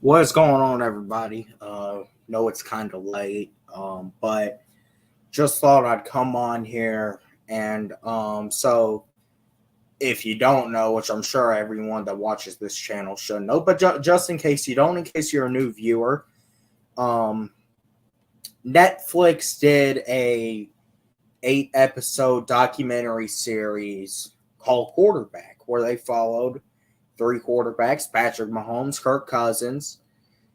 What's going on, everybody? Know it's kind of late, but just thought I'd come on here and so if you don't know, which I'm sure everyone that watches this channel should know, but just in case you don't, in case you're a new viewer, um, Netflix did a 8-episode documentary series called Quarterback, where they followed three quarterbacks: Patrick Mahomes, Kirk Cousins,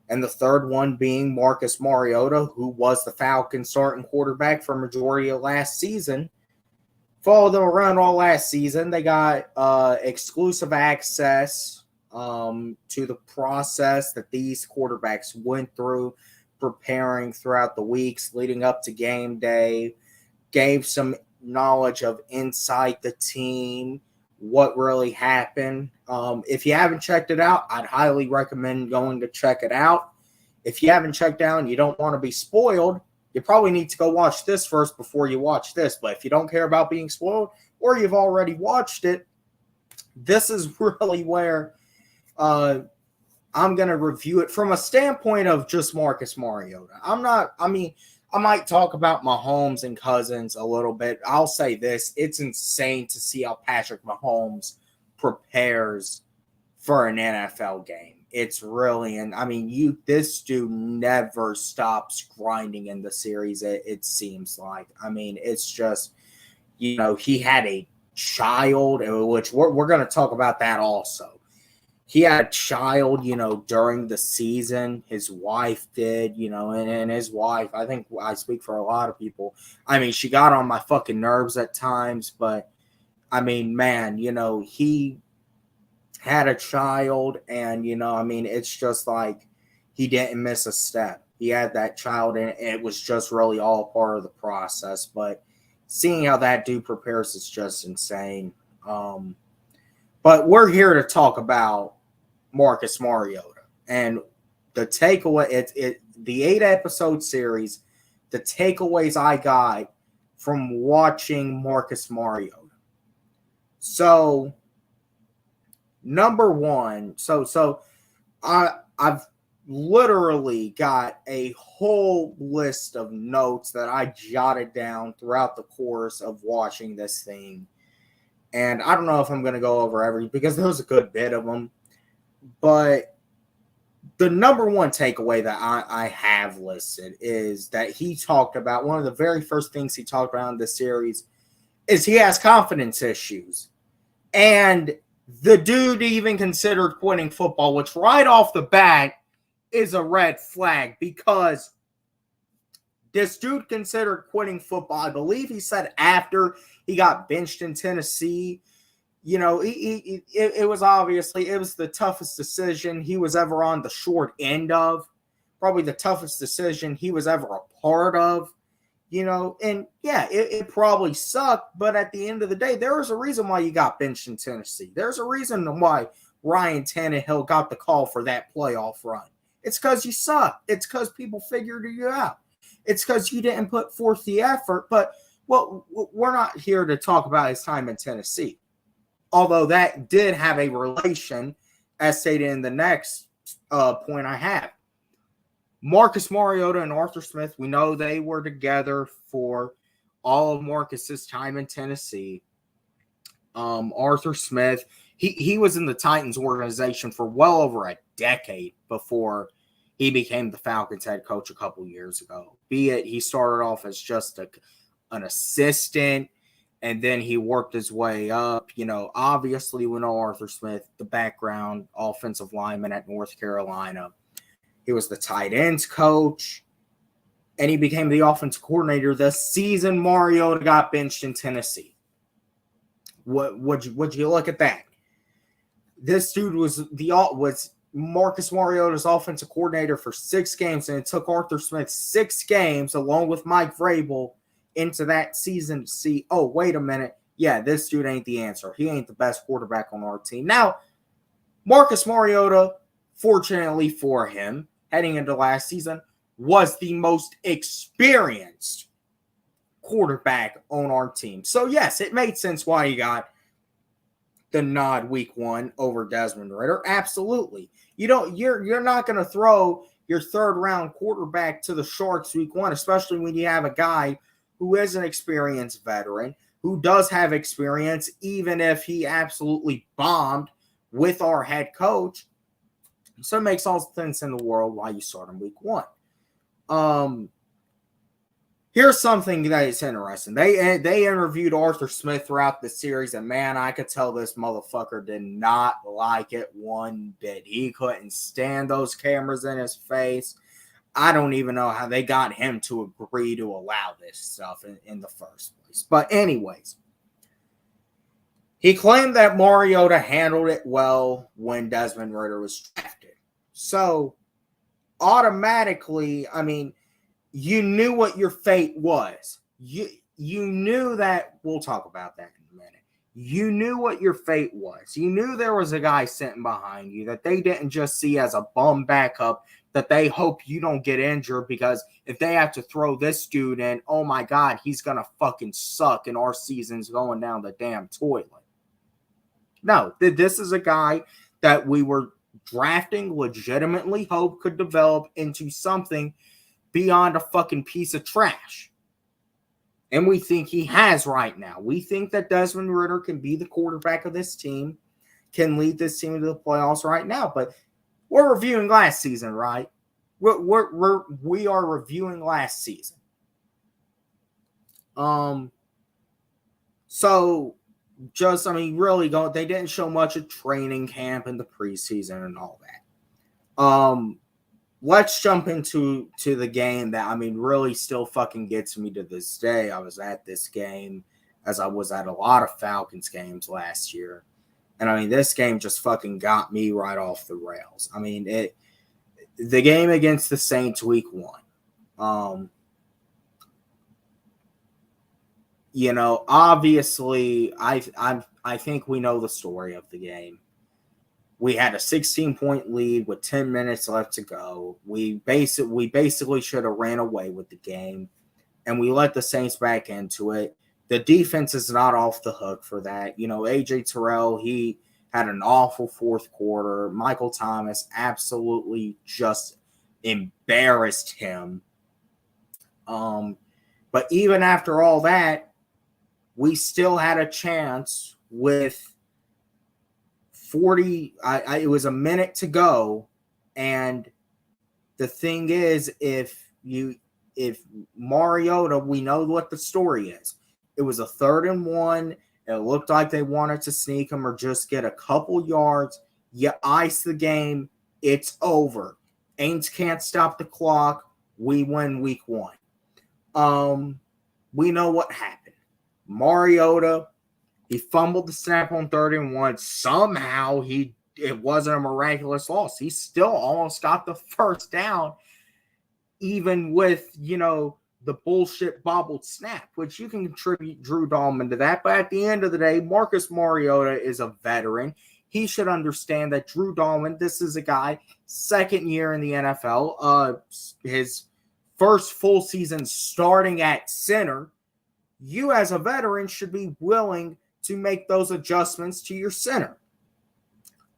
and the third one being Marcus Mariota, who was the Falcons' starting quarterback for majority of last season. Followed them around all last season. They got exclusive access to the process that these quarterbacks went through preparing throughout the weeks leading up to game day. Gave some knowledge of inside the team, what really happened. If you haven't checked it out, I'd highly recommend going to check it out. If you haven't checked out and you don't want to be spoiled, you probably need to go watch this first before you watch this. But if you don't care about being spoiled or you've already watched it, this is really where I'm going to review it from a standpoint of just Marcus Mariota. I might talk about Mahomes and Cousins a little bit. I'll say this. It's insane to see how Patrick Mahomes prepares for an NFL game. It's really, this dude never stops grinding in the series, it seems like. It's just, he had a child, which we're going to talk about that also. He had a child, during the season. His wife did, and his wife, I think I speak for a lot of people. She got on my fucking nerves at times, but he had a child, and, it's just like he didn't miss a step. He had that child, and it was just really all part of the process. But seeing how that dude prepares is just insane. But we're here to talk about Marcus Mariota and the takeaway. The 8-episode series. The takeaways I got from watching Marcus Mariota. So, number one, I've literally got a whole list of notes that I jotted down throughout the course of watching this thing, and I don't know if I'm going to go over every, because there was a good bit of them. But the number one takeaway that I have listed is that he talked about, one of the very first things he talked about in this series is he has confidence issues. And the dude even considered quitting football, which right off the bat is a red flag, because this dude considered quitting football. I believe he said after he got benched in Tennessee. It was obviously, it was the toughest decision he was ever on the short end of. Probably the toughest decision he was ever a part of. And yeah, it probably sucked, but at the end of the day, there was a reason why you got benched in Tennessee. There's a reason why Ryan Tannehill got the call for that playoff run. It's because you suck. It's because people figured you out. It's because you didn't put forth the effort. But we're not here to talk about his time in Tennessee. Although that did have a relation, as stated in the next point I have. Marcus Mariota and Arthur Smith, we know they were together for all of Marcus's time in Tennessee. Arthur Smith, he was in the Titans organization for well over a decade before he became the Falcons head coach a couple years ago. Be it he started off as just an assistant, and then he worked his way up. Obviously we know Arthur Smith, the background offensive lineman at North Carolina. He was the tight ends coach, and he became the offensive coordinator the season Mariota got benched in Tennessee. Would you look at that? This dude was Marcus Mariota's offensive coordinator for 6 games, and it took Arthur Smith 6 games, along with Mike Vrabel, into that season to see, oh, wait a minute, yeah, this dude ain't the answer. He ain't the best quarterback on our team. Now, Marcus Mariota, fortunately for him, heading into last season, was the most experienced quarterback on our team. So, yes, it made sense why he got the nod week 1 over Desmond Ridder? Absolutely. You're not going to throw your third round quarterback to the Sharks week 1, especially when you have a guy who is an experienced veteran, who does have experience, even if he absolutely bombed with our head coach. So it makes all the sense in the world why you start him week 1. Here's something that is interesting. They interviewed Arthur Smith throughout the series, and man, I could tell this motherfucker did not like it one bit. He couldn't stand those cameras in his face. I don't even know how they got him to agree to allow this stuff in the first place. But anyways, he claimed that Mariota handled it well when Desmond Ridder was drafted. So automatically, I mean, you knew what your fate was. You knew that. We'll talk about that in a minute. You knew what your fate was. You knew there was a guy sitting behind you that they didn't just see as a bum backup, that they hope you don't get injured, because if they have to throw this dude in, oh my God, he's going to fucking suck and our season's going down the damn toilet. No, this is a guy that we were drafting, legitimately hope could develop into something beyond a fucking piece of trash. And we think he has right now. We think that Desmond Ridder can be the quarterback of this team, can lead this team to the playoffs right now. But we're reviewing last season, right? We are reviewing last season. So just, I mean, really they didn't show much of training camp in the preseason and all that. Let's jump into the game that, I mean, really still fucking gets me to this day. I was at this game, as I was at a lot of Falcons games last year. And, I mean, this game just fucking got me right off the rails. I mean, the game against the Saints week 1. You know, obviously, I think we know the story of the game. We had a 16-point lead with 10 minutes left to go. We basically should have ran away with the game, and we let the Saints back into it. The defense is not off the hook for that. You know, A.J. Terrell, he had an awful fourth quarter. Michael Thomas absolutely just embarrassed him. But even after all that, we still had a chance with it was a minute to go, and the thing is, if Mariota, we know what the story is. It was a 3rd and 1. It looked like they wanted to sneak him or just get a couple yards. You ice the game, it's over. Aints can't stop the clock. We win week 1. We know what happened. Mariota, he fumbled the snap on 3rd and 1. Somehow it wasn't a miraculous loss. He still almost got the first down, even with, you know, the bullshit bobbled snap, which you can contribute Drew Dalman to that. But at the end of the day, Marcus Mariota is a veteran. He should understand that Drew Dalman, this is a guy, 2nd year in the NFL, his first full season starting at center. You as a veteran should be willing to make those adjustments to your center.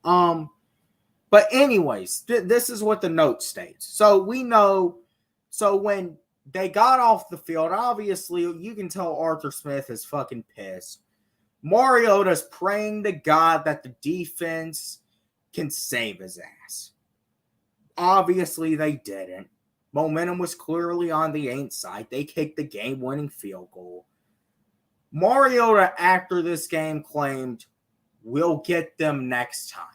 But anyways, this is what the note states. So we know, so when they got off the field, obviously you can tell Arthur Smith is fucking pissed. Mariota's praying to God that the defense can save his ass. Obviously they didn't. Momentum was clearly on the Aints side. They kicked the game-winning field goal. Mariota, after this game, claimed, "We'll get them next time."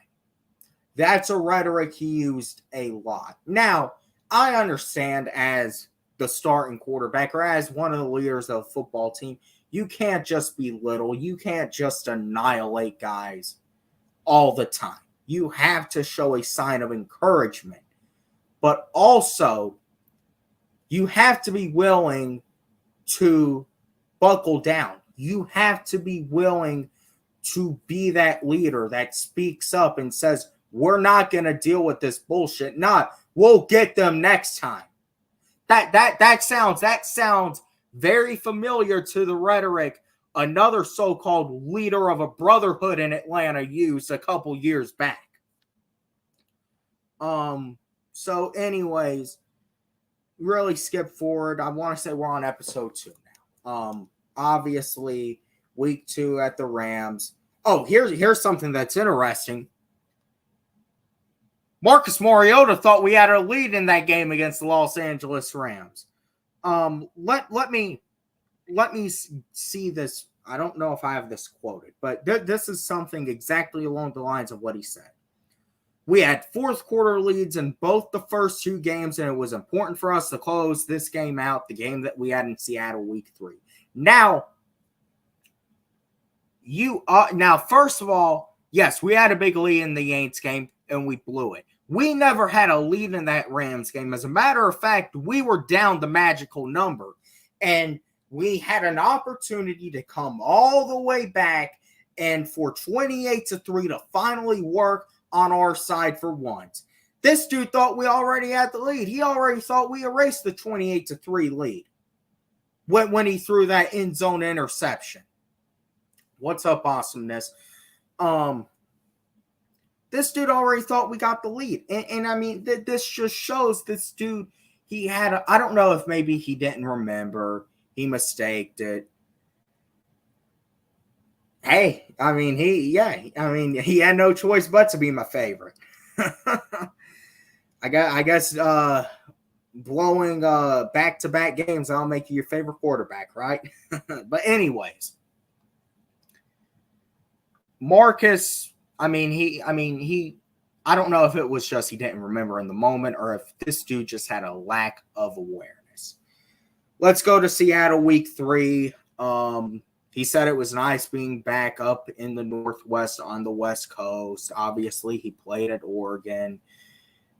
That's a rhetoric he used a lot. Now, I understand as the starting quarterback or as one of the leaders of the football team, you can't just belittle. You can't just annihilate guys all the time. You have to show a sign of encouragement. But also, you have to be willing to buckle down. You have to be willing to be that leader that speaks up and says, we're not going to deal with this bullshit. Not, we'll get them next time. That sounds very familiar to the rhetoric another so-called leader of a brotherhood in Atlanta used a couple years back. So anyways, really skip forward. I want to say we're on episode 2 now. Obviously, week 2 at the Rams. Oh, here's something that's interesting. Marcus Mariota thought we had a lead in that game against the Los Angeles Rams. Let me see this. I don't know if I have this quoted, but this is something exactly along the lines of what he said. We had fourth quarter leads in both the first 2 games, and it was important for us to close this game out, the game that we had in Seattle week 3. Now, first of all, yes, we had a big lead in the Aints game, and we blew it. We never had a lead in that Rams game. As a matter of fact, we were down the magical number, and we had an opportunity to come all the way back and for 28-3 to finally work on our side for once. This dude thought we already had the lead. He already thought we erased the 28-3 lead when he threw that end zone interception. What's up, awesomeness? This dude already thought we got the lead. And I mean, this just shows this dude, he had, I don't know if maybe he didn't remember. He mistaked it. Hey, I mean, he had no choice but to be my favorite. I guess blowing back-to-back games, I'll make you your favorite quarterback, right? But anyways, Marcus, I don't know if it was just he didn't remember in the moment or if this dude just had a lack of awareness. Let's go to Seattle week 3. He said it was nice being back up in the Northwest on the West Coast. Obviously, he played at Oregon.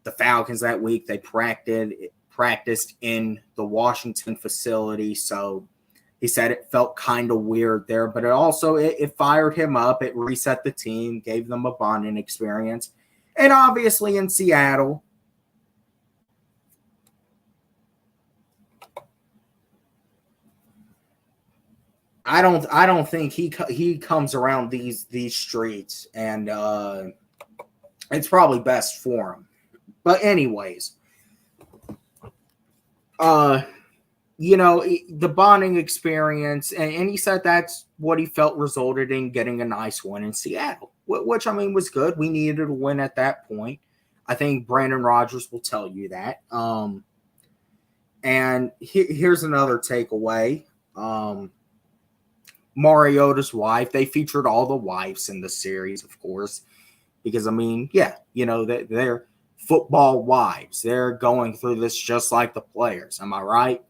The Falcons that week, they practiced in the Washington facility. So he said it felt kind of weird there, but it fired him up. It reset the team, gave them a bonding experience. And obviously in Seattle, I don't think he comes around these streets, and it's probably best for him. But anyways, the bonding experience, and he said that's what he felt resulted in getting a nice win in Seattle, which was good. We needed a win at that point. I think Brandon Rodgers will tell you that. And here's another takeaway. Mariota's wife, they featured all the wives in the series, of course, because, they're football wives. They're going through this just like the players. Am I right?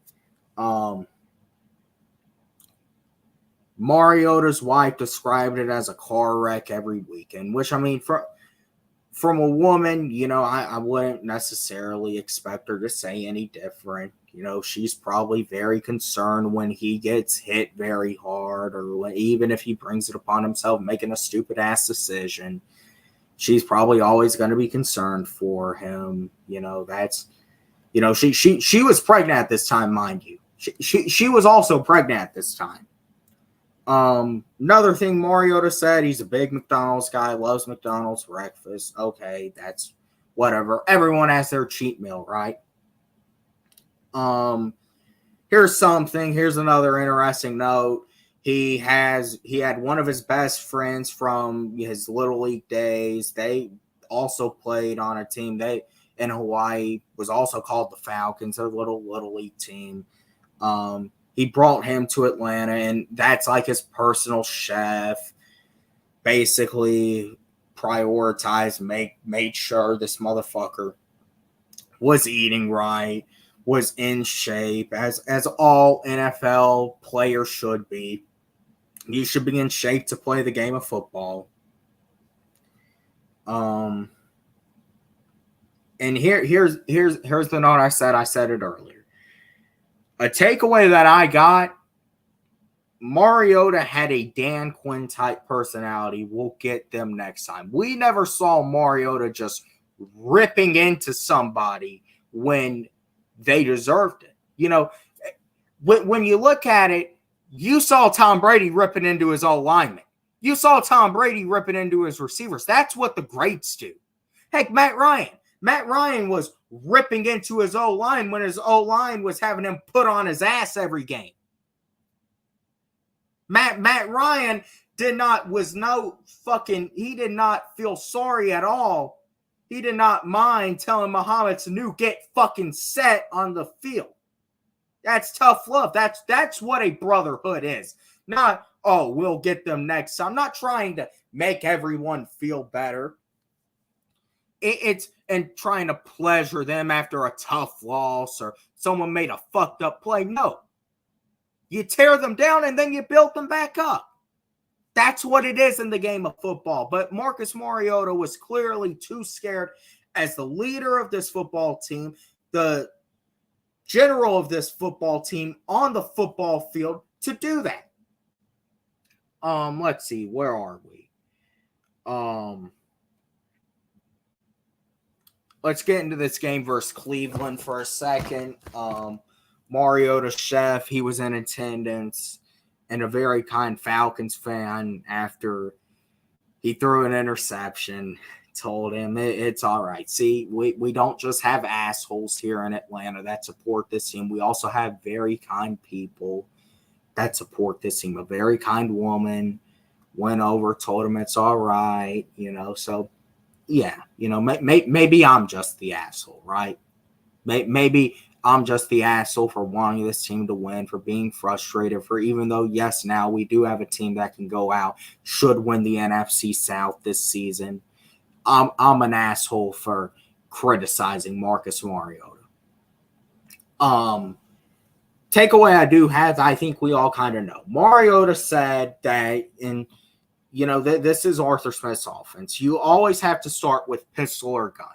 Mariota's wife described it as a car wreck every weekend, which, from a woman, I wouldn't necessarily expect her to say any different. She's probably very concerned when he gets hit very hard, or even if he brings it upon himself making a stupid ass decision. She's probably always going to be concerned for him. She was pregnant at this time, mind you. She was also pregnant at this time. Another thing Mariota said, he's a big McDonald's guy, loves McDonald's breakfast. Okay, that's whatever. Everyone has their cheat meal, right? Here's another interesting note. He had one of his best friends from his Little League days. They also played on a team in Hawaii, was also called the Falcons, a little League team. He brought him to Atlanta, and that's like his personal chef. Basically prioritized, made sure this motherfucker was eating right, was in shape, as all NFL players should be. You should be in shape to play the game of football. And here's the note I said it earlier. A takeaway that I got, Mariota had a Dan Quinn type personality. We'll get them next time. We never saw Mariota just ripping into somebody when they deserved it. When you look at it, You saw Tom Brady ripping into his old lineman. You saw Tom Brady ripping into his receivers. That's what the greats do. Heck, Matt Ryan. Matt Ryan was ripping into his O-line when his O-line was having him put on his ass every game. Matt Ryan did not feel sorry at all. He did not mind telling Mohamed Sanu, get fucking set on the field. That's tough love. That's what a brotherhood is. Not, oh, we'll get them next time. I'm not trying to make everyone feel better. It's and trying to pleasure them after a tough loss or someone made a fucked up play. No. You tear them down and then you build them back up. That's what it is in the game of football. But Marcus Mariota was clearly too scared as the leader of this football team, the general of this football team on the football field to do that. Let's see, where are we? Let's get into this game versus Cleveland for a second. Mariota Chef, he was in attendance, and a very kind Falcons fan after he threw an interception told him it's all right. See, we don't just have assholes here in Atlanta that support this team. We also have very kind people that support this team. A very kind woman went over, told him it's all right, so yeah, maybe I'm just the asshole, right? Maybe I'm just the asshole for wanting this team to win, for being frustrated, for even though, yes, now we do have a team that can go out, should win the NFC South this season. I'm an asshole for criticizing Marcus Mariota. Takeaway I do have, I think we all kind of know. Mariota said that this is Arthur Smith's offense. You always have to start with pistol or gun.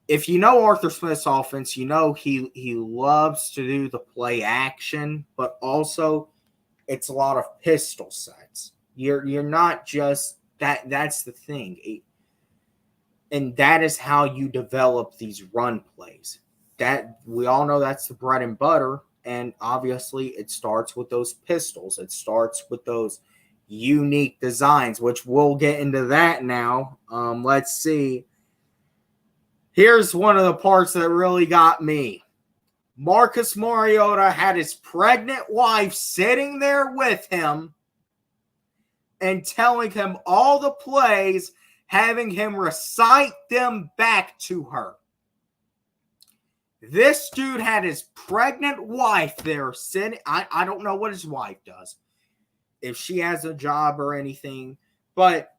If you know Arthur Smith's offense, he loves to do the play action, but also it's a lot of pistol sets. You're not just that. That's the thing, and that is how you develop these run plays. That we all know that's the bread and butter, and obviously it starts with those pistols. It starts with those unique designs, which we'll get into that now. Let's see. Here's one of the parts that really got me. Marcus Mariota had his pregnant wife sitting there with him and telling him all the plays, having him recite them back to her. This dude had his pregnant wife there sitting. I don't know what his wife does, if she has a job or anything, but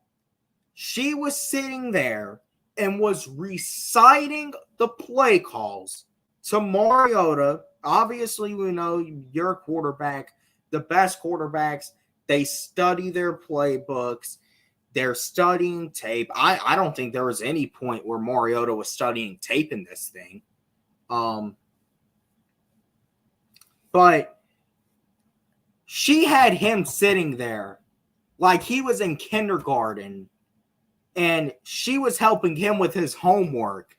she was sitting there and was reciting the play calls to Mariota. Obviously, we know your quarterback, the best quarterbacks, they study their playbooks. They're studying tape. I don't think there was any point where Mariota was studying tape in this thing. But she had him sitting there like he was in kindergarten, and she was helping him with his homework.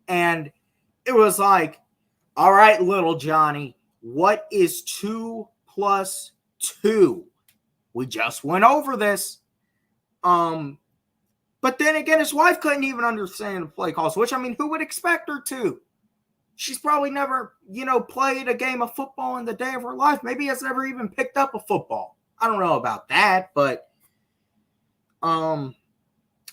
And it was like, all right, little Johnny, what is 2 + 2? We just went over this. But then again, his wife couldn't even understand the play calls, which, I mean, who would expect her to? She's probably never, played a game of football in the day of her life. Maybe has never even picked up a football. I don't know about that, but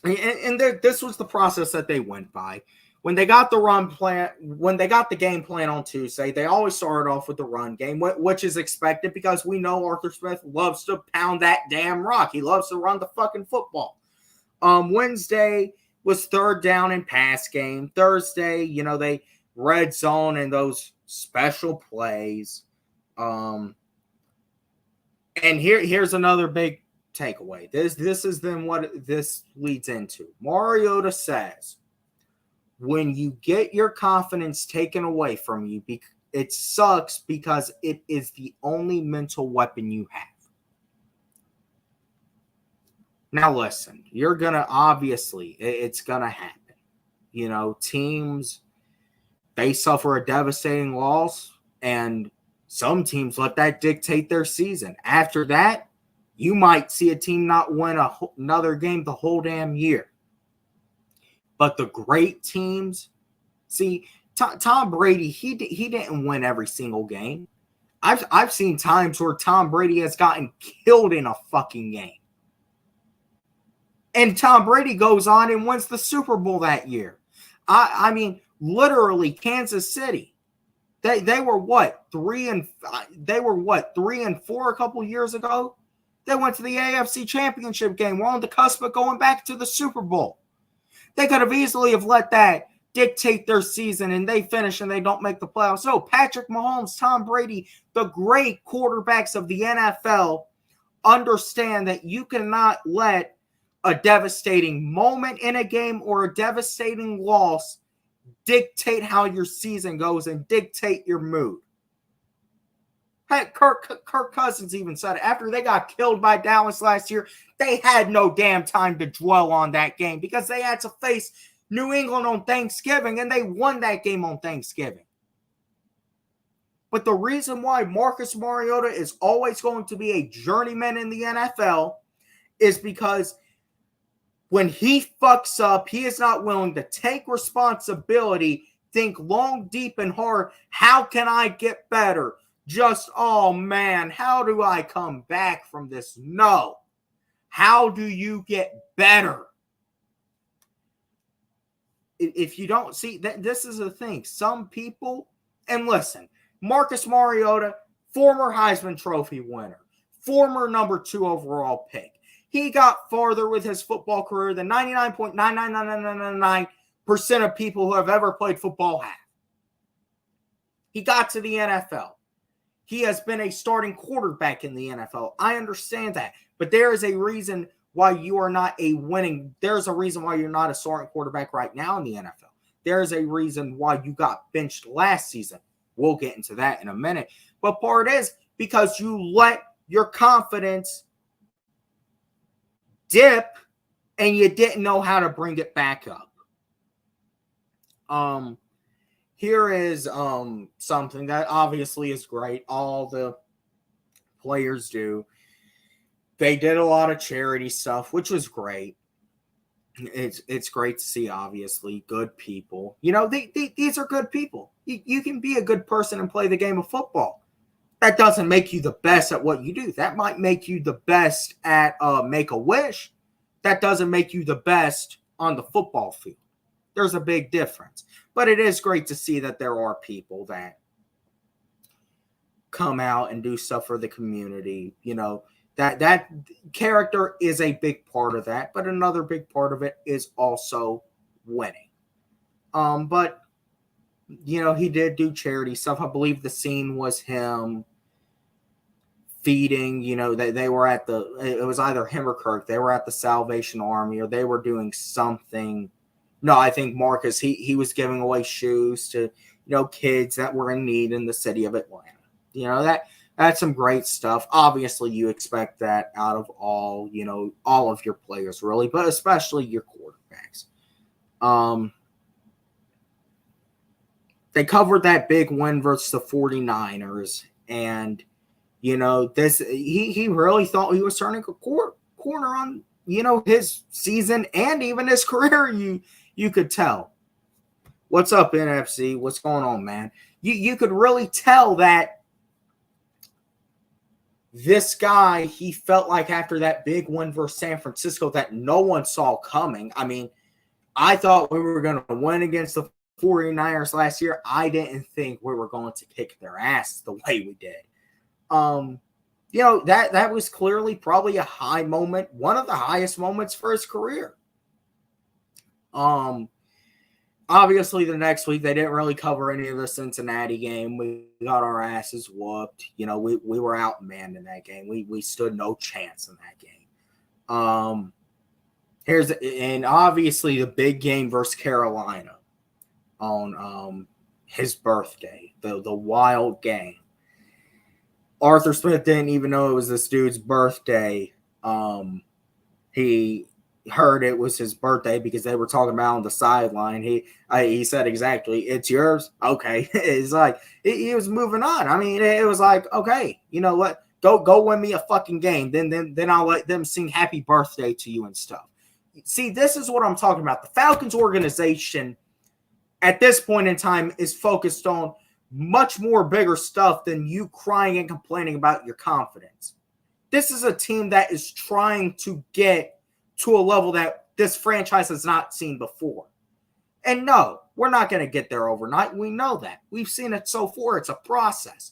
this was the process that they went by. When they got the game plan on Tuesday, they always started off with the run game, which is expected because we know Arthur Smith loves to pound that damn rock. He loves to run the fucking football. Wednesday was third down and pass game. Thursday, they red zone and those special plays. And here's another big takeaway. This is then what this leads into. Mariota says, when you get your confidence taken away from you, it sucks because it is the only mental weapon you have. Now listen, you're going to, obviously, it's going to happen. Teams, they suffer a devastating loss, and Some teams let that dictate their season. After that, you might see a team not win another game the whole damn year. But the great teams, see, Tom Brady, he didn't win every single game. I've seen times where Tom Brady has gotten killed in a fucking game. And Tom Brady goes on and wins the Super Bowl that year. I mean, literally, Kansas City. They were what, 3-4 a couple years ago? They went to the AFC Championship game. We're on the cusp of going back to the Super Bowl. They could have easily have let that dictate their season, and they finish and they don't make the playoffs. No, Patrick Mahomes, Tom Brady, the great quarterbacks of the NFL understand that you cannot let a devastating moment in a game or a devastating loss dictate how your season goes and dictate your mood. Hey, Kirk Cousins even said it. After they got killed by Dallas last year, they had no damn time to dwell on that game because they had to face New England on Thanksgiving, and they won that game on Thanksgiving. But the reason why Marcus Mariota is always going to be a journeyman in the NFL is because when he fucks up, he is not willing to take responsibility, think long, deep, and hard. How can I get better? Just, oh man, how do I come back from this? No. How do you get better? If you don't see that, this is the thing. Some people, and listen, Marcus Mariota, former Heisman Trophy winner, former number 2 overall pick. He got farther with his football career than 99.99999% of people who have ever played football have. He got to the NFL. He has been a starting quarterback in the NFL. I understand that. But there is a reason why you are not there's a reason why you're not a starting quarterback right now in the NFL. There is a reason why you got benched last season. We'll get into that in a minute. But part is because you let your confidence dip and you didn't know how to bring it back up. Here is something that obviously is great. All the players do. They did a lot of charity stuff, which was great. It's great to see, obviously, good people. You know, these are good people. You can be a good person and play the game of football. That doesn't make you the best at what you do. That might make you the best at Make-A-Wish. That doesn't make you the best on the football field. There's a big difference. But it is great to see that there are people that come out and do stuff for the community. You know, that character is a big part of that. But another big part of it is also winning. But, you know, he did do charity stuff. I believe the scene was him feeding, you know, they were at it was either him or Kirk. They were at the Salvation Army, or they were doing something. No, I think Marcus, he was giving away shoes to, you know, kids that were in need in the city of Atlanta. You know, that's some great stuff. Obviously, you expect that out of all of your players, really, but especially your quarterbacks. They covered that big win versus the 49ers, and, you know, he really thought he was turning a corner on, you know, his season and even his career. You could tell. What's up, NFC? What's going on, man? You could really tell that this guy, he felt like after that big win versus San Francisco that no one saw coming. I mean, I thought we were going to win against the 49ers last year. I didn't think we were going to kick their ass the way we did. You know, that was clearly probably a high moment, one of the highest moments for his career. Obviously the next week they didn't really cover any of the Cincinnati game. We got our asses whooped. You know, we were outmanned in that game. We stood no chance in that game. And obviously the big game versus Carolina on his birthday, the wild game. Arthur Smith didn't even know it was this dude's birthday. He heard it was his birthday because they were talking about on the sideline. He said exactly, "It's yours." Okay, it's like he was moving on. I mean, it was like, okay, you know what? Go win me a fucking game. Then I'll let them sing happy birthday to you and stuff. See, this is what I'm talking about. The Falcons organization at this point in time is focused on much more bigger stuff than you crying and complaining about your confidence. This is a team that is trying to get to a level that this franchise has not seen before. And no, we're not going to get there overnight. We know that. We've seen it so far. It's a process.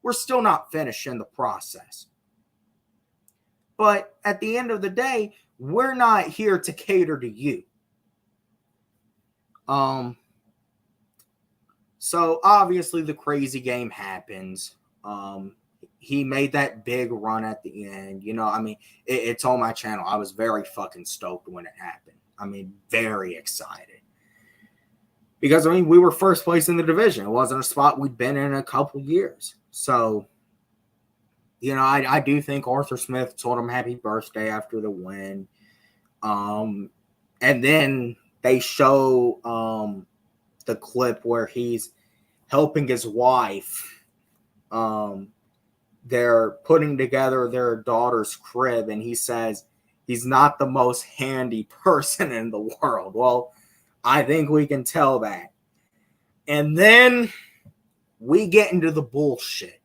We're still not finished in the process. But at the end of the day, we're not here to cater to you. So obviously the crazy game happens. He made that big run at the end. You know, I mean, it's on my channel. I was very fucking stoked when it happened. I mean, very excited. Because, I mean, we were first place in the division. It wasn't a spot we'd been in a couple years. So, you know, I do think Arthur Smith told him happy birthday after the win. And then they show the clip where he's helping his wife. They're putting together their daughter's crib, and he says he's not the most handy person in the world. Well, I think we can tell that. And then we get into the bullshit.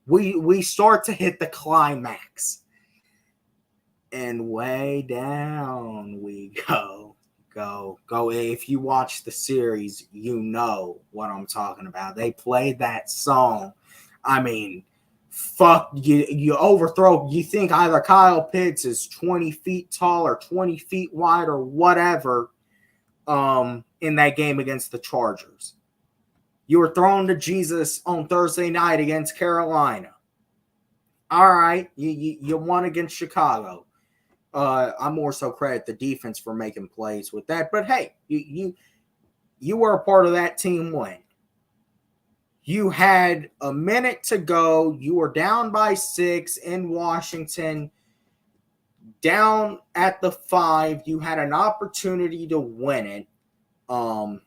We start to hit the climax. And way down we go. Go. If you watch the series, you know what I'm talking about. They played that song. I mean, fuck, you overthrow. You think either Kyle Pitts is 20 feet tall or 20 feet wide or whatever in that game against the Chargers. You were thrown to Jesus on Thursday night against Carolina. All right, you won against Chicago. I more so credit the defense for making plays with that. But hey, you were a part of that team win. You had a minute to go. You were down by 6 in Washington. Down at the 5. You had an opportunity to win it. And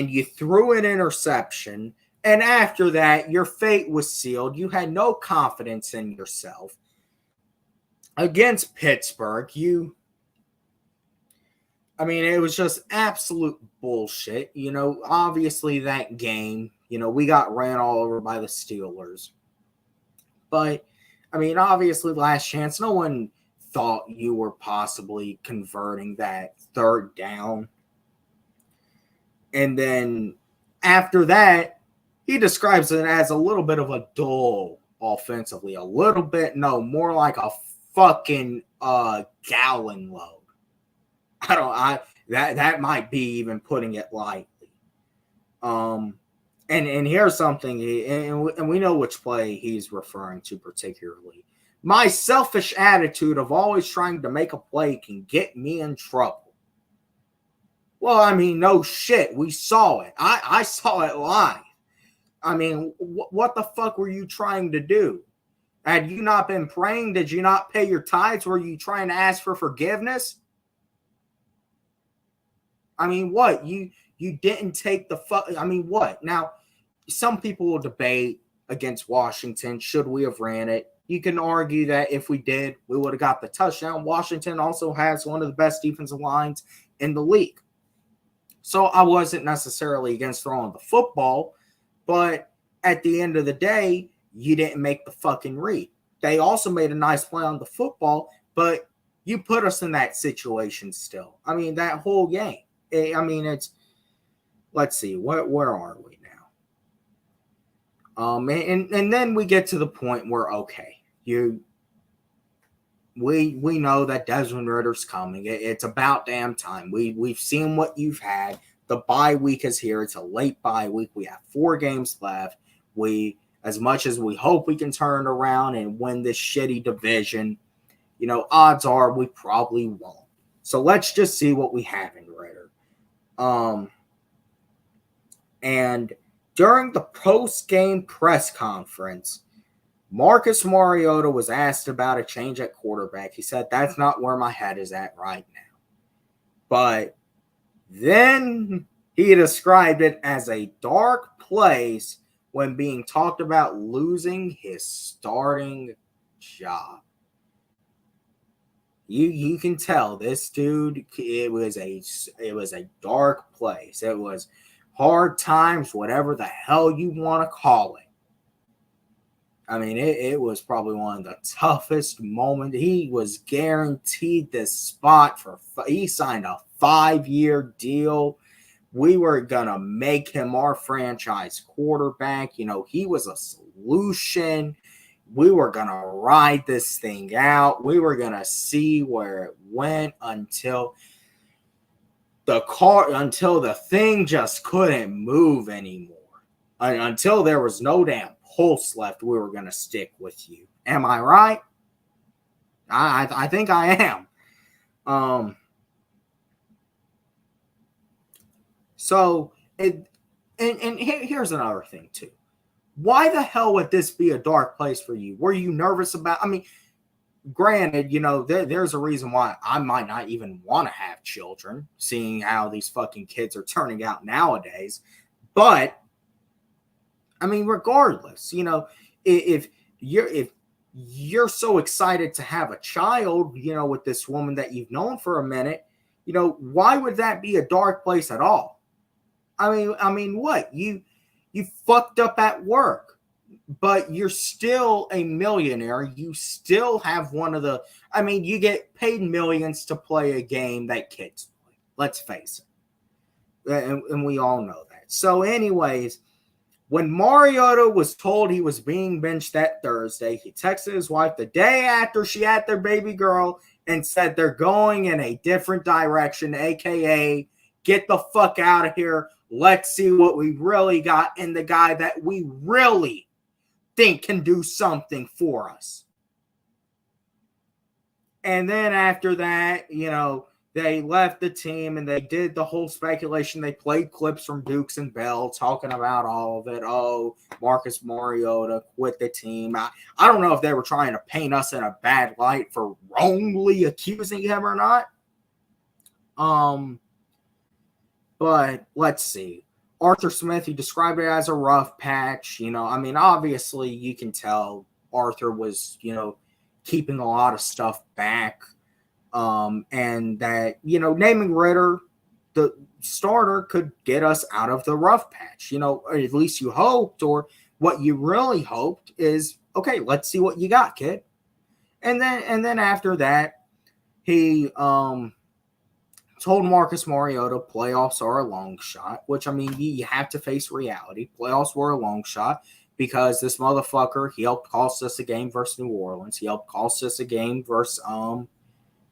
you threw an interception. And after that, your fate was sealed. You had no confidence in yourself. Against Pittsburgh, I mean, it was just absolute bullshit. You know, obviously that game, you know, we got ran all over by the Steelers. But, I mean, obviously last chance, no one thought you were possibly converting that third down. And then after that, he describes it as a little bit of a dull offensively. A little bit, no, more like a fucking gallon load. That might be even putting it lightly. And here's something, and we know which play he's referring to particularly. My selfish attitude of always trying to make a play can get me in trouble. Well, I mean, no shit. We saw it. I saw it live. I mean, what the fuck were you trying to do? Had you not been praying? Did you not pay your tithes? Were you trying to ask for forgiveness? I mean, what? You didn't take the fuck. I mean, what? Now, some people will debate against Washington. Should we have ran it? You can argue that if we did, we would have got the touchdown. Washington also has one of the best defensive lines in the league. So I wasn't necessarily against throwing the football, but at the end of the day, you didn't make the fucking read. They also made a nice play on the football, but you put us in that situation still. I mean, that whole game. I mean, it's, let's see, where are we now? And then we get to the point where, okay, we know that Desmond Ritter's coming. It's about damn time. We've seen what you've had. The bye week is here. It's a late bye week. We have 4 games left. As much as we hope we can turn around and win this shitty division, you know, odds are we probably won't. So let's just see what we have in Ritter. And during the post-game press conference, Marcus Mariota was asked about a change at quarterback. He said, that's not where my head is at right now. But then he described it as a dark place when being talked about losing his starting job. You can tell this dude, it was a dark place. It was hard times, whatever the hell you want to call it. I mean, it was probably one of the toughest moments. He was guaranteed this spot he signed a 5-year deal. We were going to make him our franchise quarterback. You know, he was a solution. We were going to ride this thing out. We were going to see where it went until the thing just couldn't move anymore. Until there was no damn pulse left, we were going to stick with you. Am I right? I think I am. So, here's another thing, too. Why the hell would this be a dark place for you? Were you nervous about? I mean, granted, you know, there's a reason why I might not even want to have children, seeing how these fucking kids are turning out nowadays. But, I mean, regardless, you know, if you're so excited to have a child, you know, with this woman that you've known for a minute, you know, why would that be a dark place at all? I mean, what? You fucked up at work, but you're still a millionaire. You still have you get paid millions to play a game that kids play. Let's face it. And we all know that. So anyways, when Mariota was told he was being benched that Thursday, he texted his wife the day after she had their baby girl and said they're going in a different direction, aka get the fuck out of here. Let's see what we really got in the guy that we really think can do something for us. And then after that, you know, they left the team and they did the whole speculation. They played clips from Dukes and Bell talking about all of it. Oh, Marcus Mariota quit the team. I don't know if they were trying to paint us in a bad light for wrongly accusing him or not. But let's see. Arthur Smith, he described it as a rough patch. You know, I mean, obviously you can tell Arthur was, you know, keeping a lot of stuff back. And that, you know, naming Ritter the starter could get us out of the rough patch. You know, or at least you hoped, or what you really hoped is, okay, let's see what you got, kid. And then after that, he told Marcus Mariota playoffs are a long shot, which, I mean, you have to face reality. Playoffs were a long shot because this motherfucker, he helped cost us a game versus New Orleans. He helped cost us a game versus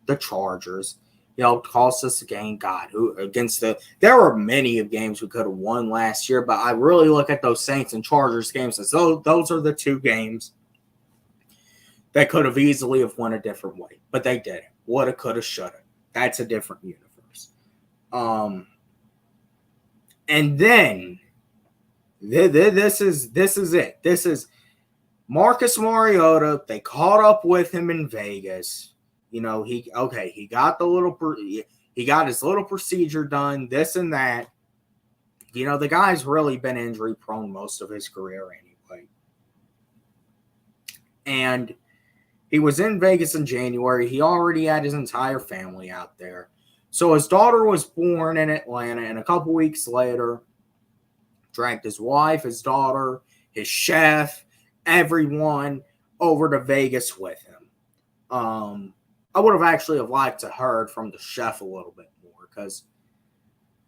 the Chargers. He helped cost us a game, there were many of games we could have won last year, but I really look at those Saints and Chargers games as those are the two games that could have easily have won a different way, but they didn't. Woulda, coulda, shoulda. That's a different universe. And then this is it. This is Marcus Mariota. They caught up with him in Vegas. You know, he got his little procedure done, this and that. You know, the guy's really been injury prone most of his career anyway. And he was in Vegas in January. He already had his entire family out there. So his daughter was born in Atlanta, and a couple weeks later, dragged his wife, his daughter, his chef, everyone over to Vegas with him. I would have actually liked to heard from the chef a little bit more, because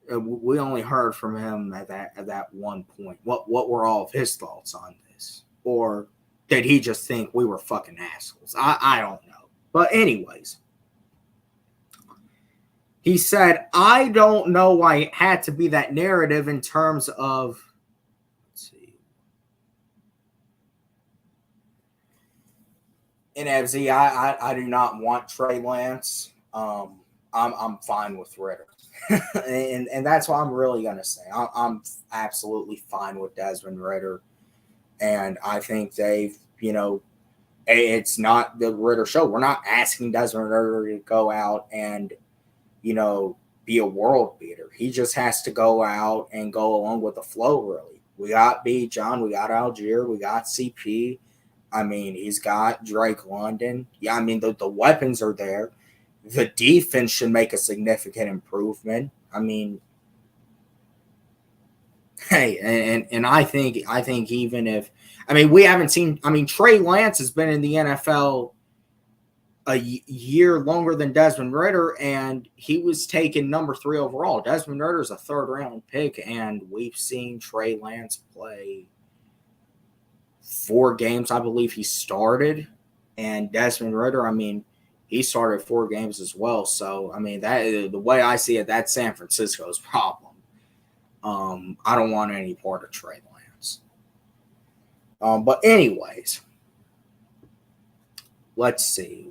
we only heard from him at that one point. What were all of his thoughts on this? Or did he just think we were fucking assholes? I don't know. But anyways, he said, I don't know why it had to be that narrative in terms of, let's see. In FZ, I do not want Trey Lance. I'm fine with Ritter. and that's what I'm really going to say. I'm absolutely fine with Desmond Ritter. And I think they've you know, it's not the Ritter show. We're not asking Desmond Ritter to go out and, you know, be a world beater. He just has to go out and go along with the flow, really. We got B. John, we got Algier, we got CP. I mean, he's got Drake London. Yeah, I mean, the weapons are there. The defense should make a significant improvement. I mean, hey, and I think even if, I mean, we haven't seen, I mean, Trey Lance has been in the NFL a year longer than Desmond Ritter, and he was taken number 3 overall. Desmond Ritter is a 3rd round pick, and we've seen Trey Lance play 4 games, I believe he started, and Desmond Ritter, I mean, he started 4 games as well. So, I mean, that the way I see it, that's San Francisco's problem. I don't want any part of Trey Lance. But anyways, let's see.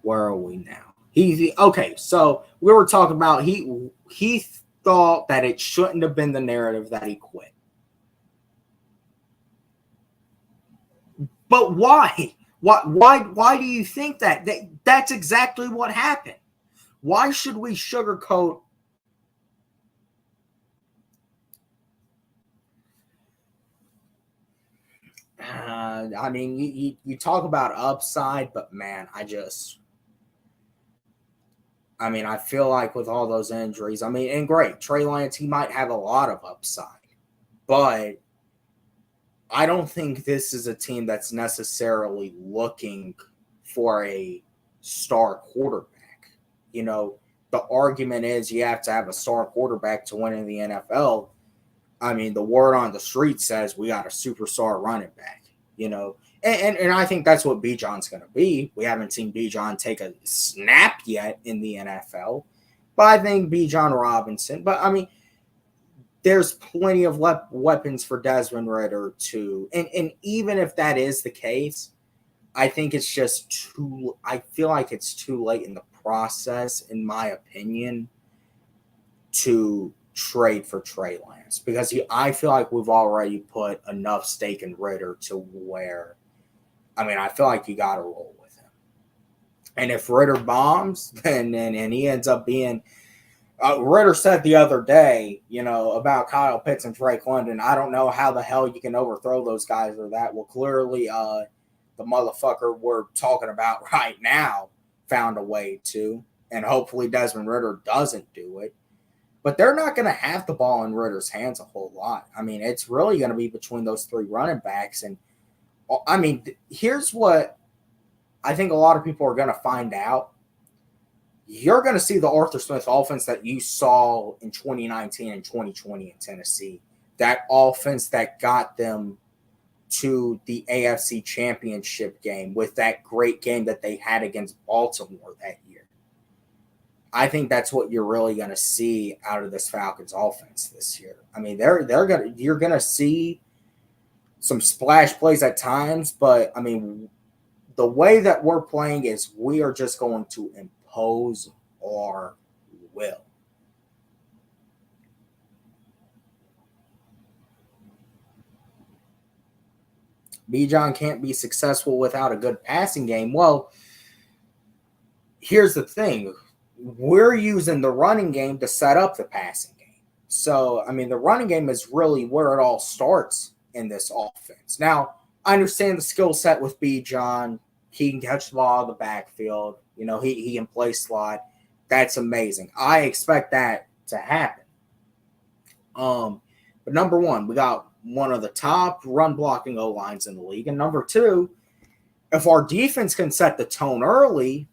Where are we now? Okay, so we were talking about he thought that it shouldn't have been the narrative that he quit. But why? Why do you think that? That's exactly what happened. Why should we sugarcoat? I mean, you talk about upside, but man, I feel like with all those injuries, I mean, and great, Trey Lance, he might have a lot of upside, but I don't think this is a team that's necessarily looking for a star quarterback. You know, the argument is you have to have a star quarterback to win in the NFL. I mean, the word on the street says we got a superstar running back, you know, and I think that's what Bijan's going to be. We haven't seen Bijan take a snap yet in the NFL, but I think Bijan Robinson, but I mean, there's plenty of weapons for Desmond Ritter to, and even if that is the case, I think it's just I feel like it's too late in the process, in my opinion, to trade for Trey Lance, because I feel like we've already put enough stake in Ritter to where, I mean, I feel like you got to roll with him. And if Ritter bombs, and he ends up being, Ritter said the other day, you know, about Kyle Pitts and Drake London, I don't know how the hell you can overthrow those guys or that. Well, clearly the motherfucker we're talking about right now found a way to, and hopefully Desmond Ritter doesn't do it. But they're not going to have the ball in Ritter's hands a whole lot. I mean, it's really going to be between those 3 running backs. And, I mean, here's what I think a lot of people are going to find out. You're going to see the Arthur Smith offense that you saw in 2019 and 2020 in Tennessee. That offense that got them to the AFC Championship game with that great game that they had against Baltimore that year. I think that's what you're really going to see out of this Falcons offense this year. I mean, you're going to see some splash plays at times, but I mean, the way that we're playing is we are just going to impose our will. Bijan can't be successful without a good passing game. Well, here's the thing. We're using the running game to set up the passing game. So, I mean, the running game is really where it all starts in this offense. Now, I understand the skill set with Bijan. He can catch the ball out of the backfield. You know, he can play slot. That's amazing. I expect that to happen. But number one, we got one of the top run blocking O-lines in the league. And number two, if our defense can set the tone early,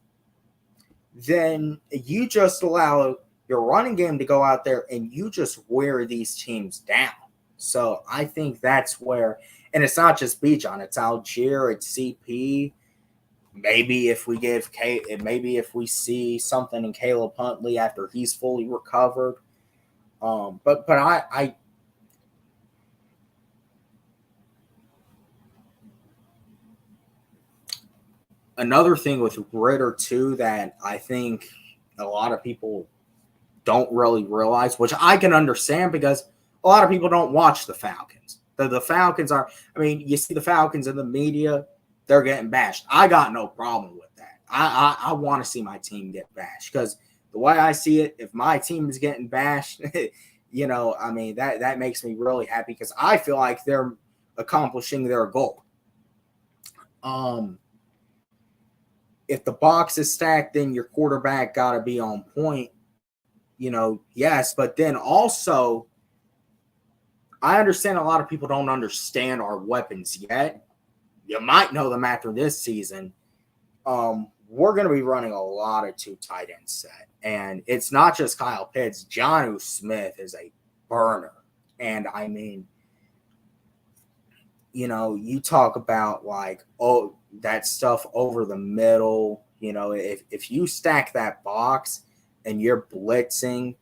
then you just allow your running game to go out there and you just wear these teams down. So I think that's where, and it's not just Bijan, it's Algier, it's CP. Maybe if we see something in Caleb Huntley after he's fully recovered. But I another thing with Ritter too that I think a lot of people don't really realize, which I can understand because a lot of people don't watch the Falcons. The Falcons are, I mean, you see the Falcons in the media, they're getting bashed. I got no problem with that. I want to see my team get bashed because the way I see it, if my team is getting bashed, I mean, that makes me really happy because I feel like they're accomplishing their goal. If the box is stacked, then your quarterback got to be on point. Yes, but then also, I understand a lot of people don't understand our weapons yet. You might know them after this season. We're going to be running a lot of 2 tight end set. And it's not just Kyle Pitts. Jonnu Smith is a burner. And I mean, you talk about that stuff over the middle. If you stack that box and you're blitzing,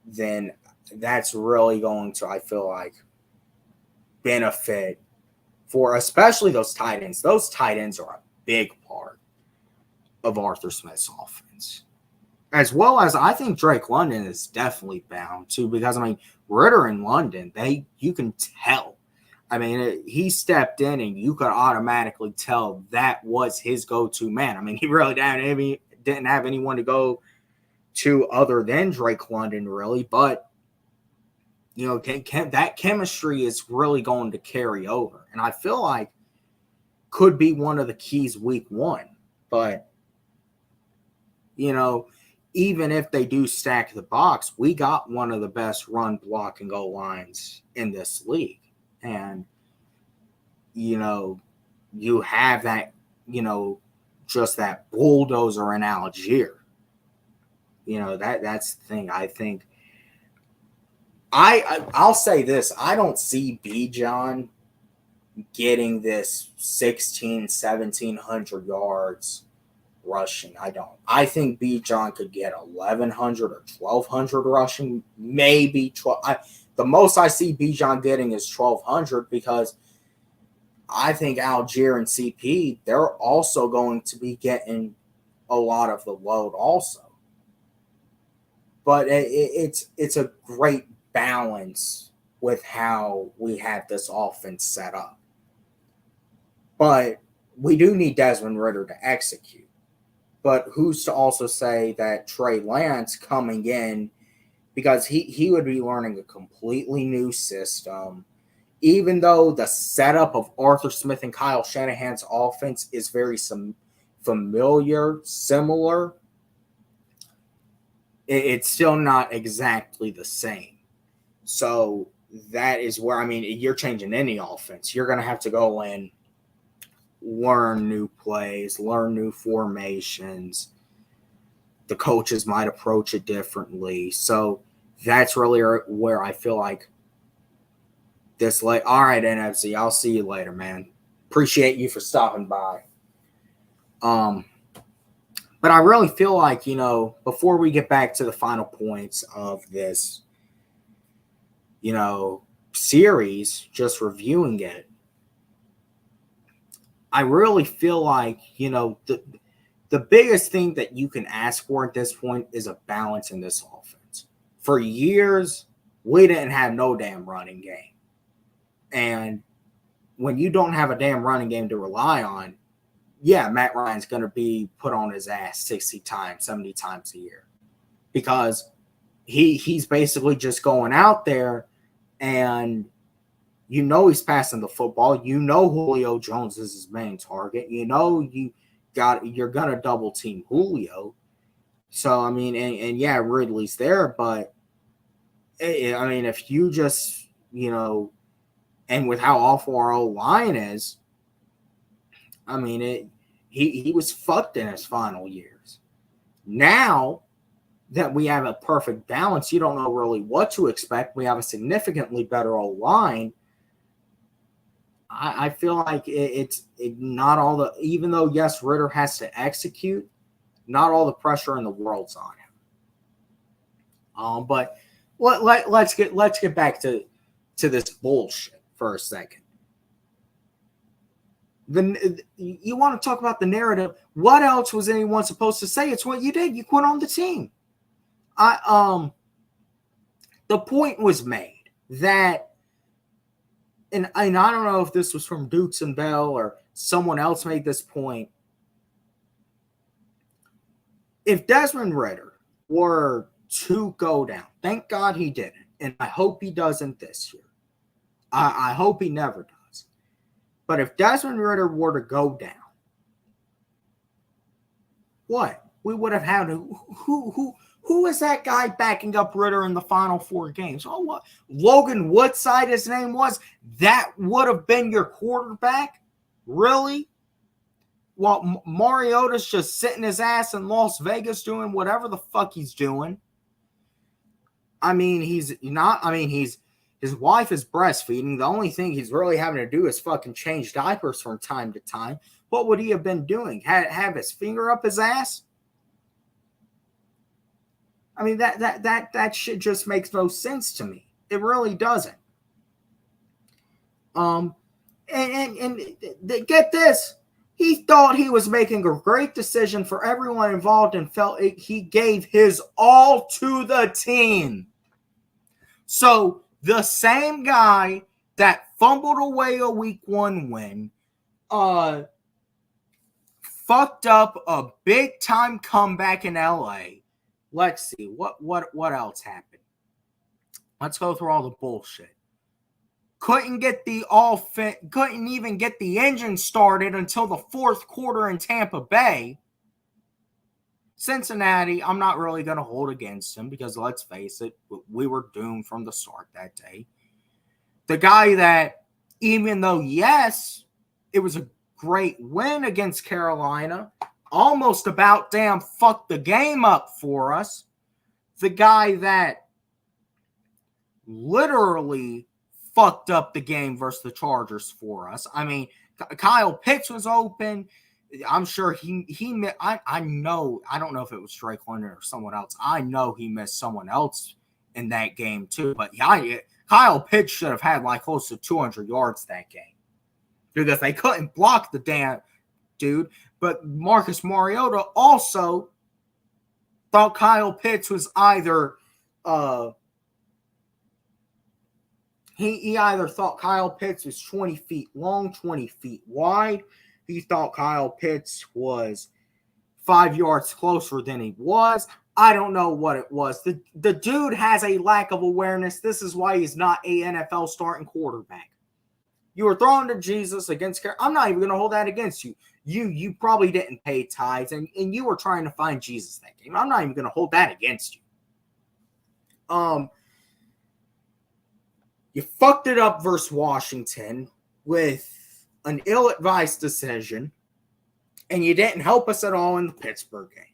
then that's really going to, I feel like, benefit for especially those tight ends. Those tight ends are a big part of Arthur Smith's offense. As well as I think Drake London is definitely bound too, because I mean, Ritter and London, you can tell. I mean, he stepped in and you could automatically tell that was his go-to man. I mean, he really didn't have anyone to go to other than Drake London, really. But, that chemistry is really going to carry over. And I feel like could be one of the keys week 1. But, even if they do stack the box, we got one of the best run, block, and goal lines in this league. And, you have that, just that bulldozer in Algier. That's the thing. I think I'll say this. I don't see Bijan getting this 1,700 yards rushing. I don't. I think Bijan could get 1,100 or 1,200 rushing, maybe 12. The most I see Bijan getting is 1,200 because I think Algier and CP, they're also going to be getting a lot of the load also. But it's a great balance with how we have this offense set up. But we do need Desmond Ritter to execute. But who's to also say that Trey Lance coming in, because he would be learning a completely new system, even though the setup of Arthur Smith and Kyle Shanahan's offense is very similar, it's still not exactly the same. So that is where, I mean, you're changing any offense. You're going to have to go in, learn new plays, learn new formations. The coaches might approach it differently. So that's really where I feel like this all right, NFC, I'll see you later, man. Appreciate you for stopping by. But I really feel like, before we get back to the final points of this, series, just reviewing it, I really feel like, the biggest thing that you can ask for at this point is a balance in this offense. For years, we didn't have no damn running game. And when you don't have a damn running game to rely on, yeah, Matt Ryan's going to be put on his ass 60 times, 70 times a year. Because he's basically just going out there and he's passing the football. Julio Jones is his main target. You're going to double team Julio. So, I mean, and yeah, Ridley's there. But, I mean, if you just, and with how awful our O-line is, I mean, he was fucked in his final years. Now that we have a perfect balance, you don't know really what to expect. We have a significantly better O-line. I feel like it's not all the, even though, yes, Ritter has to execute, not all the pressure in the world's on him. But let's get back to this bullshit for a second. You want to talk about the narrative? What else was anyone supposed to say? It's what you did. You quit on the team. The point was made that and I don't know if this was from Dukes and Bell or someone else made this point. If Desmond Ridder were to go down, thank God he didn't, and I hope he doesn't this year. I hope he never does. But if Desmond Ridder were to go down, what? We would have had who is that guy backing up Ridder in the final 4 games? Oh, what? Logan Woodside, his name was? That would have been your quarterback? Really? Well, Mariota's just sitting his ass in Las Vegas doing whatever the fuck he's doing. I mean, his wife is breastfeeding. The only thing he's really having to do is fucking change diapers from time to time. What would he have been doing? Have his finger up his ass? I mean, that shit just makes no sense to me. It really doesn't. And get this. He thought he was making a great decision for everyone involved and felt he gave his all to the team. So the same guy that fumbled away a week 1 win, fucked up a big time comeback in LA. Let's see what else happened. Let's go through all the bullshit. Couldn't even get the engine started until the 4th quarter in Tampa Bay. Cincinnati, I'm not really going to hold against him because let's face it, we were doomed from the start that day. The guy that, even though, yes, it was a great win against Carolina, almost about damn fucked the game up for us. The guy that literally fucked up the game versus the Chargers for us. I mean, Kyle Pitts was open. I'm sure I know, I don't know if it was Drake London or someone else. I know he missed someone else in that game too. But yeah, Kyle Pitts should have had like close to 200 yards that game because they couldn't block the damn dude. But Marcus Mariota also thought Kyle Pitts was either he either thought Kyle Pitts was 20 feet long, 20 feet wide. He thought Kyle Pitts was 5 yards closer than he was. I don't know what it was. The dude has a lack of awareness. This is why he's not a NFL starting quarterback. You were throwing to Jesus against – I'm not even going to hold that against you. You probably didn't pay tithes, and you were trying to find Jesus that game. I'm not even going to hold that against you. You fucked it up versus Washington with an ill-advised decision, and you didn't help us at all in the Pittsburgh game.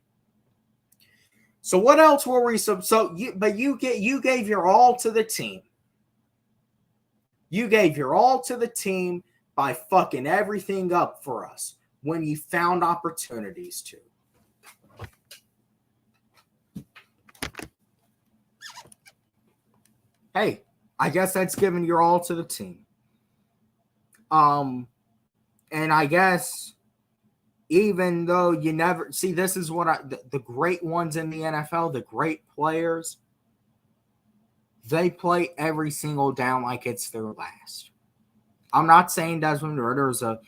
So what else were we? You gave your all to the team. You gave your all to the team by fucking everything up for us when you found opportunities to. Hey, I guess that's giving your all to the team. And I guess even though you never see, this is what the great ones in the NFL, the great players, they play every single down like it's their last. I'm not saying Desmond Ridder is a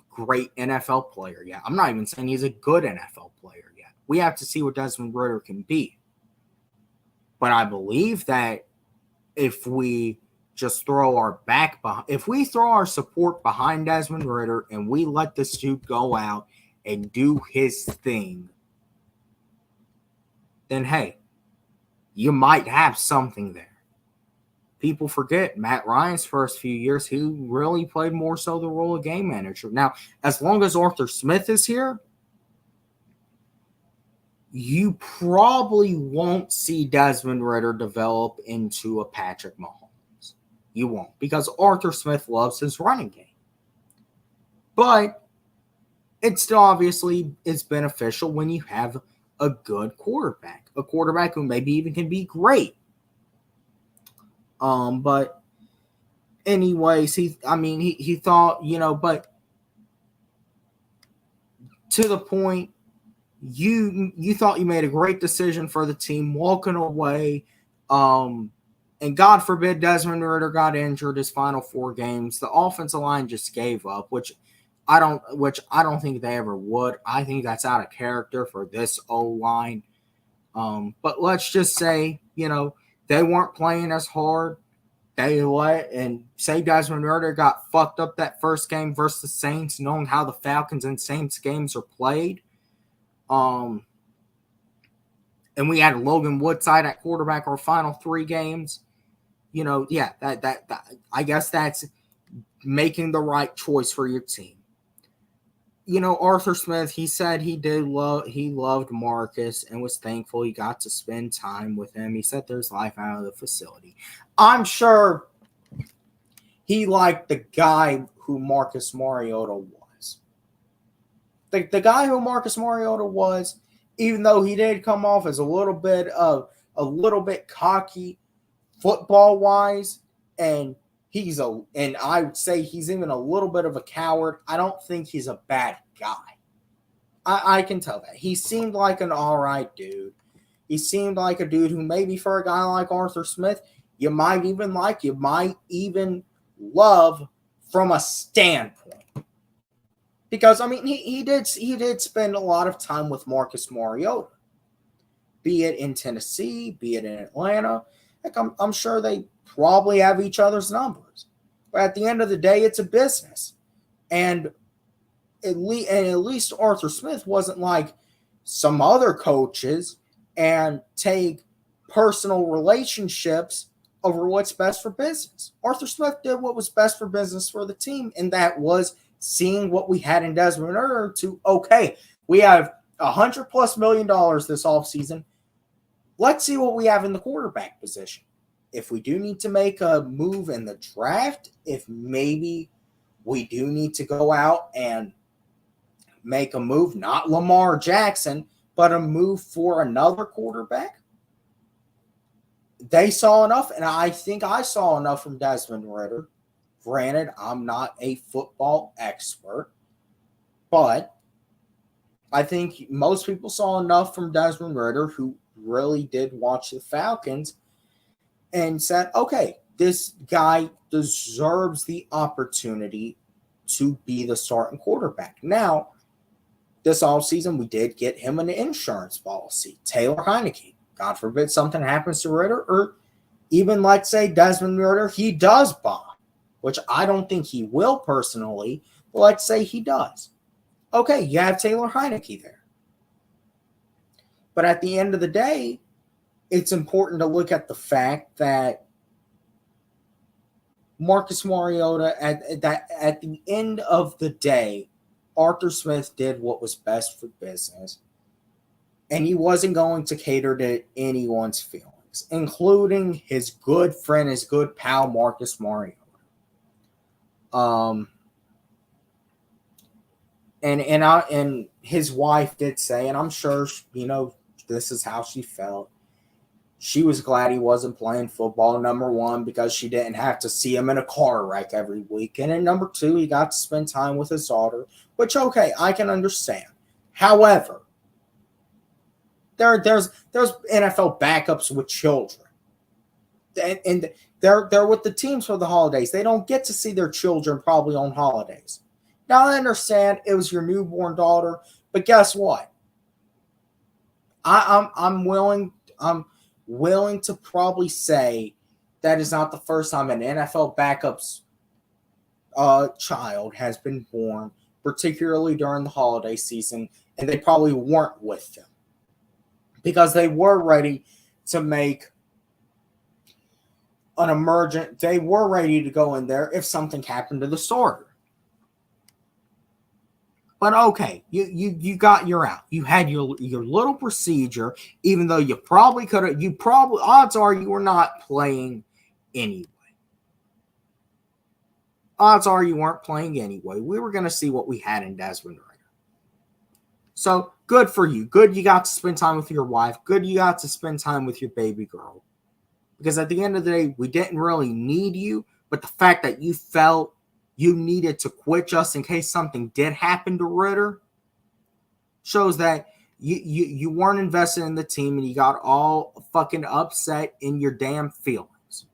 great NFL player yet. I'm not even saying he's a good NFL player yet. We have to see what Desmond Ridder can be. But I believe that if we just throw our back behind, if we throw our support behind Desmond Ridder and we let this dude go out and do his thing, then hey, you might have something there. People forget Matt Ryan's first few years, he really played more so the role of game manager. Now, as long as Arthur Smith is here, you probably won't see Desmond Ridder develop into a Patrick Mahomes. You won't, because Arthur Smith loves his running game. But it still obviously is beneficial when you have a good quarterback, a quarterback who maybe even can be great. But anyways, he thought, but to the point, you thought you made a great decision for the team walking away. and God forbid Desmond Ritter got injured his final 4 games, the offensive line just gave up, which I don't think they ever would. I think that's out of character for this O-line. But let's just say, they weren't playing as hard. They let and say Desmond Ritter got fucked up that first game versus the Saints, knowing how the Falcons and Saints games are played. And we had Logan Woodside at quarterback our final 3 games. That I guess that's making the right choice for your team. Arthur Smith, he said he loved Marcus and was thankful he got to spend time with him. He said there's life out of the facility. I'm sure he liked the guy who Marcus Mariota was. The guy who Marcus Mariota was, even though he did come off as a little bit cocky football-wise, and I would say he's even a little bit of a coward. I don't think he's a bad guy. I can tell that. He seemed like an all right dude. He seemed like a dude who maybe for a guy like Arthur Smith, you might even love from a standpoint. Because, he did spend a lot of time with Marcus Mariota. Be it in Tennessee, be it in Atlanta. I'm sure they probably have each other's numbers. But at the end of the day, it's a business. And at least Arthur Smith wasn't like some other coaches and take personal relationships over what's best for business. Arthur Smith did what was best for business for the team, and that was seeing what we had in Desmond Ritter to, okay, we have $100+ million this offseason. Let's see what we have in the quarterback position. If we do need to make a move in the draft, if maybe we do need to go out and make a move, not Lamar Jackson, but a move for another quarterback, they saw enough, and I think I saw enough from Desmond Ritter. Granted, I'm not a football expert, but I think most people saw enough from Desmond Ritter, who really did watch the Falcons, and said, okay, this guy deserves the opportunity to be the starting quarterback. Now, this offseason, we did get him an insurance policy. Taylor Heineke. God forbid something happens to Ritter, or even, let's say, Desmond Ritter, he does bomb, which I don't think he will personally, but let's say he does. Okay, you have Taylor Heineke there. But at the end of the day, it's important to look at the fact that Marcus Mariota, at the end of the day, Arthur Smith did what was best for business, and he wasn't going to cater to anyone's feelings, including his good friend, his good pal, Marcus Mariota. And his wife did say, and I'm sure, this is how she felt. She was glad he wasn't playing football, number one, because she didn't have to see him in a car wreck every week. And then number two, he got to spend time with his daughter, which, okay, I can understand. However, there's NFL backups with children. And they're with the teams for the holidays. They don't get to see their children probably on holidays. Now, I understand it was your newborn daughter, but guess what? I'm willing to probably say that is not the first time an NFL backup's child has been born, particularly during the holiday season, and they probably weren't with them because they were ready to make they were ready to go in there if something happened to the starter. But okay, you got your out. You had your little procedure, even though you probably could have. Odds are you were not playing anyway. Odds are you weren't playing anyway. We were going to see what we had in Desmond Ritter. So good for you. Good you got to spend time with your wife. Good you got to spend time with your baby girl. Because at the end of the day, we didn't really need you, but the fact that you felt you needed to quit just in case something did happen to Ritter shows that you weren't invested in the team and you got all fucking upset in your damn feelings.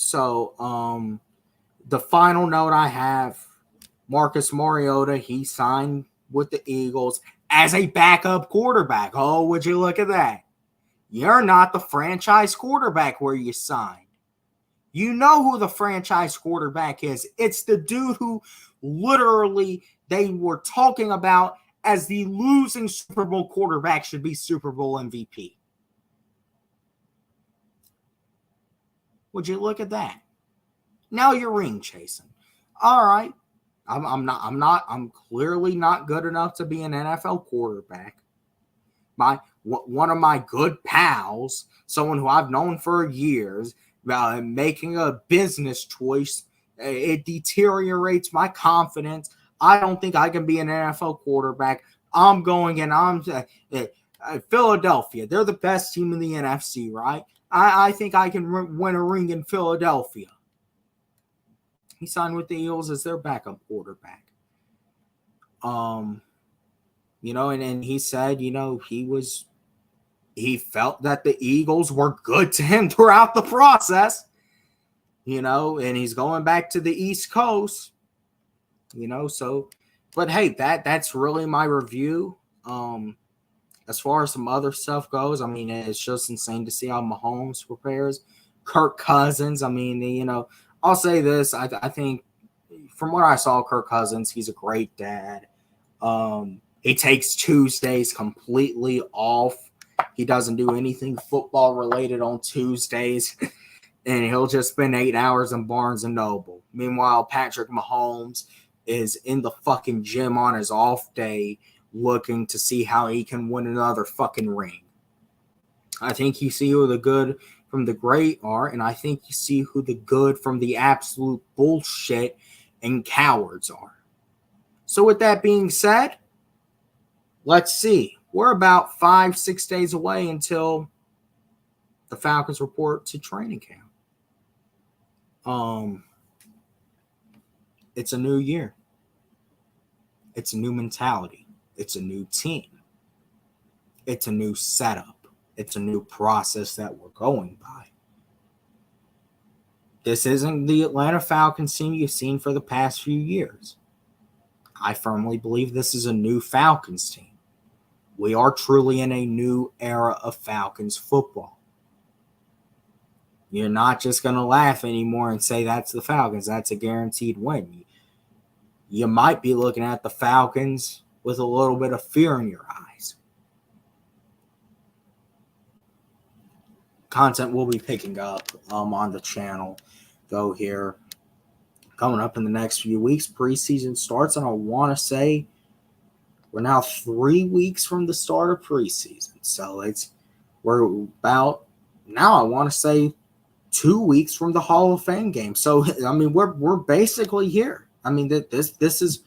So, the final note I have, Marcus Mariota, he signed with the Eagles as a backup quarterback. Oh, would you look at that? You're not the franchise quarterback where you signed. You know who the franchise quarterback is. It's the dude who literally they were talking about as the losing Super Bowl quarterback should be Super Bowl MVP. Would you look at that? Now you're ring chasing. All right. I'm clearly not good enough to be an NFL quarterback. One of my good pals, someone who I've known for years, making a business choice, it deteriorates my confidence. I don't think I can be an NFL quarterback. I'm going and I'm Philadelphia. They're the best team in the NFC, right? I think I can win a ring in Philadelphia. He signed with the Eagles as their backup quarterback. And he said, he felt that the Eagles were good to him throughout the process, and he's going back to the East Coast, but hey, that's really my review. As far as some other stuff goes, it's just insane to see how Mahomes prepares. Kirk Cousins, I'll say this. I think from what I saw, Kirk Cousins, he's a great dad. He takes Tuesdays completely off. He doesn't do anything football related on Tuesdays, and he'll just spend 8 hours in Barnes & Noble. Meanwhile, Patrick Mahomes is in the fucking gym on his off day looking to see how he can win another fucking ring. I think you see who the good from the great are, and I think you see who the good from the absolute bullshit and cowards are. So with that being said, let's see. We're about 5-6 days away until the Falcons report to training camp. It's a new year. It's a new mentality. It's a new team. It's a new setup. It's a new process that we're going by. This isn't the Atlanta Falcons team you've seen for the past few years. I firmly believe this is a new Falcons team. We are truly in a new era of Falcons football. You're not just going to laugh anymore and say that's the Falcons. That's a guaranteed win. You might be looking at the Falcons with a little bit of fear in your eyes. Content will be picking up on the channel, though, here. Coming up in the next few weeks, preseason starts, and I want to say we're now 3 weeks from the start of preseason. So we're about now, I want to say 2 weeks from the Hall of Fame game. So, we're basically here. This is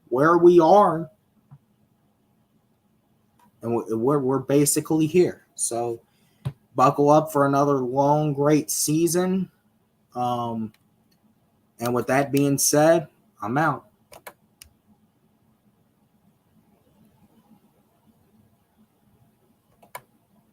where we are. And we're basically here. So buckle up for another long, great season. And with that being said, I'm out.